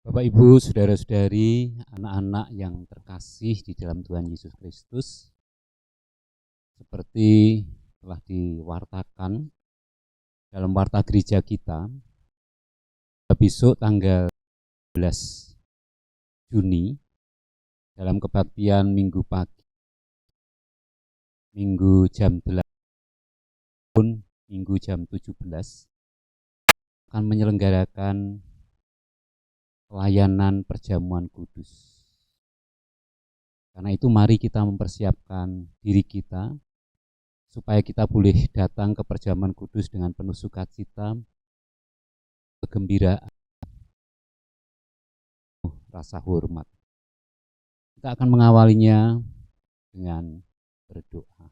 Bapak, Ibu, saudara-saudari, anak-anak yang terkasih di dalam Tuhan Yesus Kristus, seperti telah diwartakan dalam warta gereja kita, besok tanggal 12 Juni dalam kebaktian Minggu pagi, Minggu jam 8, Minggu jam 17, akan menyelenggarakan pelayanan perjamuan kudus. Karena itu mari kita mempersiapkan diri kita supaya kita boleh datang ke perjamuan kudus dengan penuh sukacita, kegembiraan, rasa hormat. Kita akan mengawalinya dengan berdoa.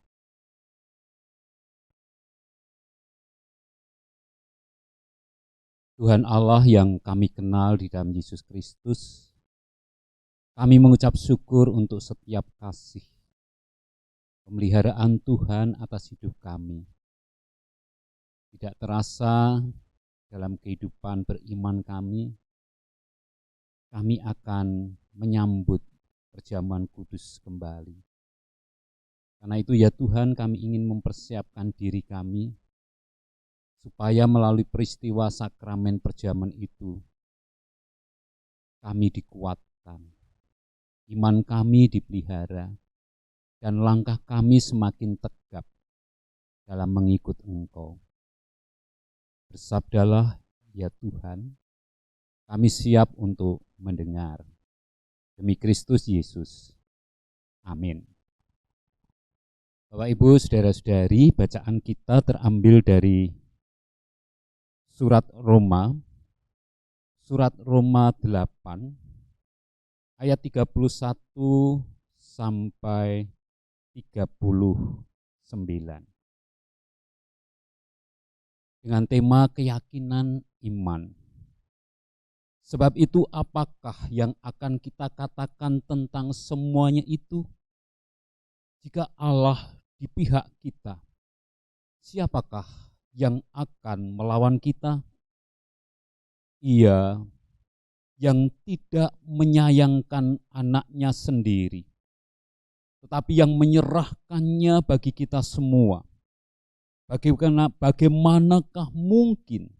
Tuhan Allah yang kami kenal di dalam Yesus Kristus, kami mengucap syukur untuk setiap kasih, pemeliharaan Tuhan atas hidup kami. Tidak terasa dalam kehidupan beriman kami akan menyambut perjamuan kudus kembali. Karena itu ya Tuhan, kami ingin mempersiapkan diri kami, supaya melalui peristiwa sakramen perjamuan itu, kami dikuatkan, iman kami dipelihara, dan langkah kami semakin tegap dalam mengikut Engkau. Bersabdalah ya Tuhan, kami siap untuk mendengar. Demi Kristus Yesus. Amin. Bapak, Ibu, saudara-saudari, bacaan kita terambil dari Surat Roma 8 ayat 31 sampai 39 dengan tema keyakinan iman. Sebab itu apakah yang akan kita katakan tentang semuanya itu? Jika Allah di pihak kita, siapakah yang akan melawan kita? Ia yang tidak menyayangkan anaknya sendiri, tetapi yang menyerahkannya bagi kita semua. Bagaimanakah mungkin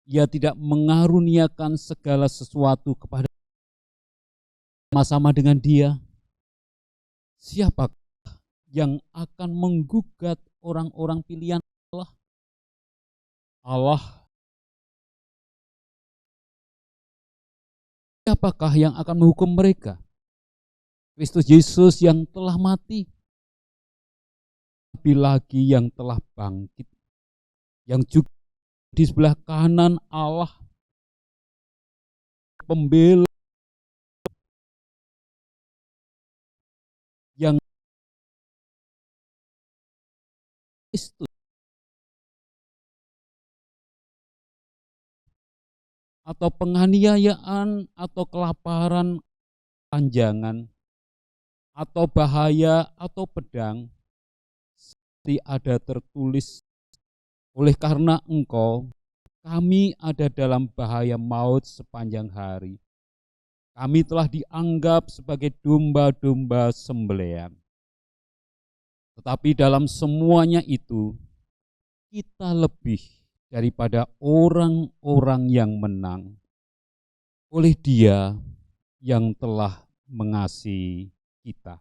ia tidak mengaruniakan segala sesuatu kepada sama-sama dengan Dia? Siapakah yang akan menggugat orang-orang pilihan Allah? Allah, siapakah yang akan menghukum mereka? Kristus Yesus yang telah mati, lebih lagi yang telah bangkit, yang juga di sebelah kanan Allah, pembela yang Kristus, atau penganiayaan, atau kelaparan, panjangan, atau bahaya, atau pedang, seperti ada tertulis, oleh karena Engkau, kami ada dalam bahaya maut sepanjang hari. Kami telah dianggap sebagai domba-domba sembelihan. Tetapi dalam semuanya itu, kita lebih daripada orang-orang yang menang oleh Dia yang telah mengasihi kita.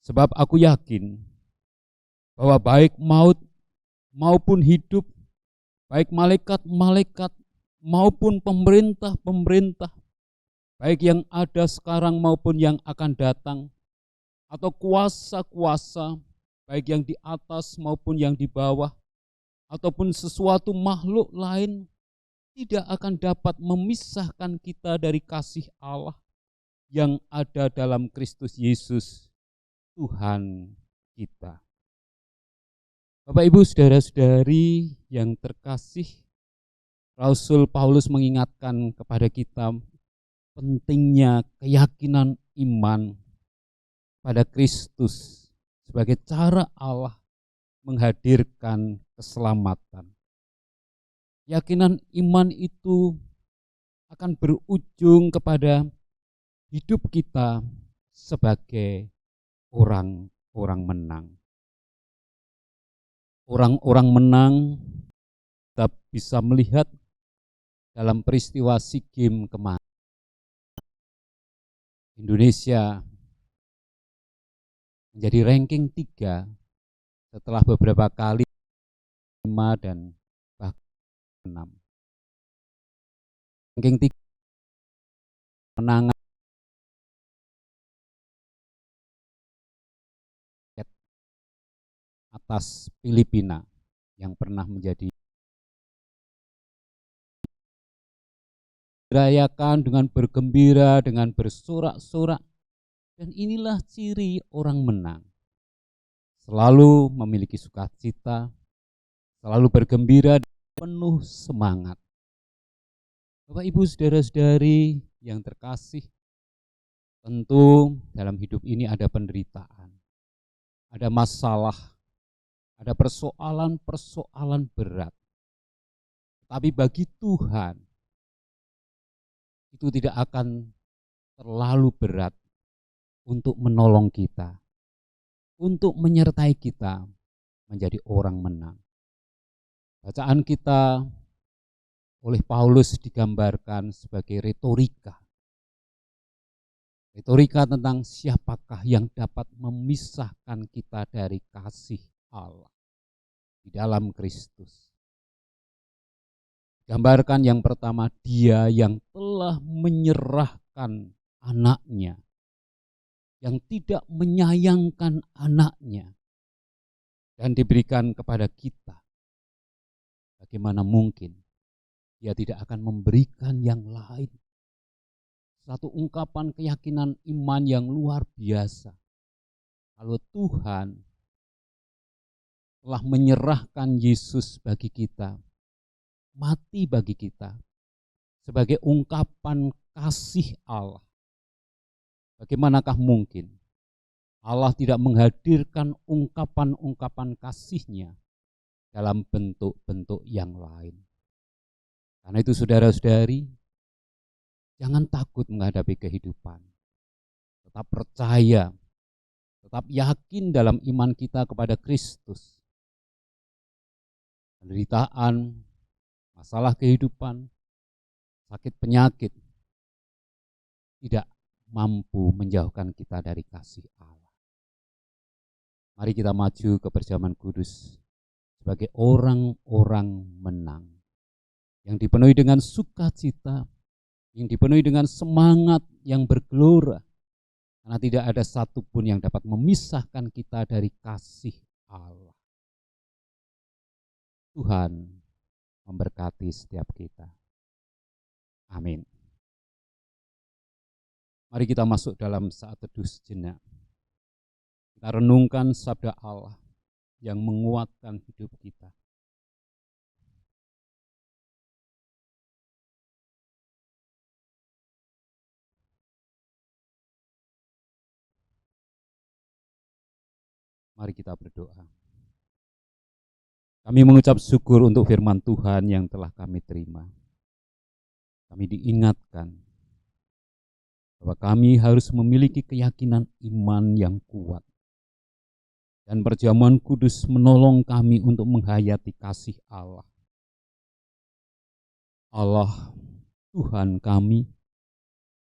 Sebab aku yakin bahwa baik maut maupun hidup, baik malaikat-malaikat maupun pemerintah-pemerintah, baik yang ada sekarang maupun yang akan datang, atau kuasa-kuasa, baik yang di atas maupun yang di bawah, ataupun sesuatu makhluk lain, tidak akan dapat memisahkan kita dari kasih Allah yang ada dalam Kristus Yesus, Tuhan kita. Bapak, Ibu, saudara-saudari yang terkasih, Rasul Paulus mengingatkan kepada kita pentingnya keyakinan iman pada Kristus sebagai cara Allah menghadirkan keselamatan. Keyakinan iman itu akan berujung kepada hidup kita sebagai orang-orang menang. Orang-orang menang kita bisa melihat dalam peristiwa SEA Games kemarin. Indonesia menjadi ranking 3 setelah beberapa kali 5 dan bahkan 6. Ranking 3 menang atas Filipina yang pernah menjadi dirayakan dengan bergembira, dengan bersorak-sorak, dan inilah ciri orang menang. Selalu memiliki sukacita, selalu bergembira, dan penuh semangat. Bapak, Ibu, saudara-saudari yang terkasih, tentu dalam hidup ini ada penderitaan, ada masalah, ada persoalan-persoalan berat. Tapi bagi Tuhan, itu tidak akan terlalu berat untuk menolong kita, untuk menyertai kita menjadi orang menang. Bacaan kita oleh Paulus digambarkan sebagai retorika. Retorika tentang siapakah yang dapat memisahkan kita dari kasih Allah di dalam Kristus. Gambarkan yang pertama, Dia yang telah menyerahkan anaknya, yang tidak menyayangkan anaknya, dan diberikan kepada kita. Bagaimana mungkin Dia tidak akan memberikan yang lain? Satu ungkapan keyakinan iman yang luar biasa. Kalau Tuhan telah menyerahkan Yesus bagi kita, mati bagi kita, sebagai ungkapan kasih Allah, bagaimanakah mungkin Allah tidak menghadirkan ungkapan-ungkapan kasih-Nya dalam bentuk-bentuk yang lain? Karena itu saudara-saudari, jangan takut menghadapi kehidupan. Tetap percaya, tetap yakin dalam iman kita kepada Kristus. Penderitaan, masalah kehidupan, sakit penyakit tidak mampu menjauhkan kita dari kasih Allah. Mari kita maju ke perjamuan kudus sebagai orang-orang menang, yang dipenuhi dengan sukacita, yang dipenuhi dengan semangat yang bergelora, karena tidak ada satupun yang dapat memisahkan kita dari kasih Allah. Tuhan memberkati setiap kita. Amin. Mari kita masuk dalam saat teduh sejenak. Kita renungkan sabda Allah yang menguatkan hidup kita. Mari kita berdoa. Kami mengucap syukur untuk firman Tuhan yang telah kami terima. Kami diingatkan bahwa kami harus memiliki keyakinan iman yang kuat. Dan perjamuan kudus menolong kami untuk menghayati kasih Allah. Allah, Tuhan kami,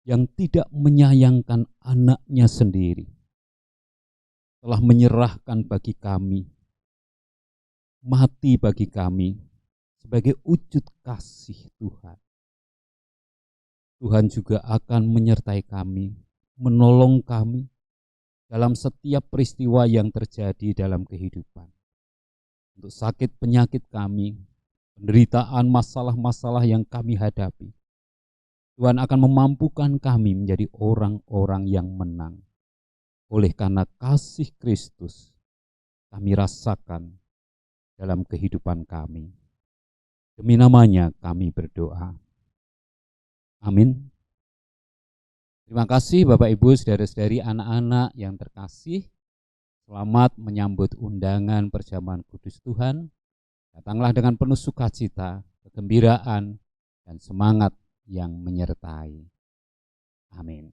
yang tidak menyayangkan anaknya sendiri, telah menyerahkan bagi kami, mati bagi kami, sebagai wujud kasih Tuhan. Tuhan juga akan menyertai kami, menolong kami dalam setiap peristiwa yang terjadi dalam kehidupan. Untuk sakit penyakit kami, penderitaan masalah-masalah yang kami hadapi, Tuhan akan memampukan kami menjadi orang-orang yang menang. Oleh karena kasih Kristus, kami rasakan dalam kehidupan kami. Demi namanya kami berdoa. Amin. Terima kasih Bapak Ibu, saudara-saudari, anak-anak yang terkasih. Selamat menyambut undangan perjamuan kudus Tuhan. Datanglah dengan penuh sukacita, kegembiraan, dan semangat yang menyertai. Amin.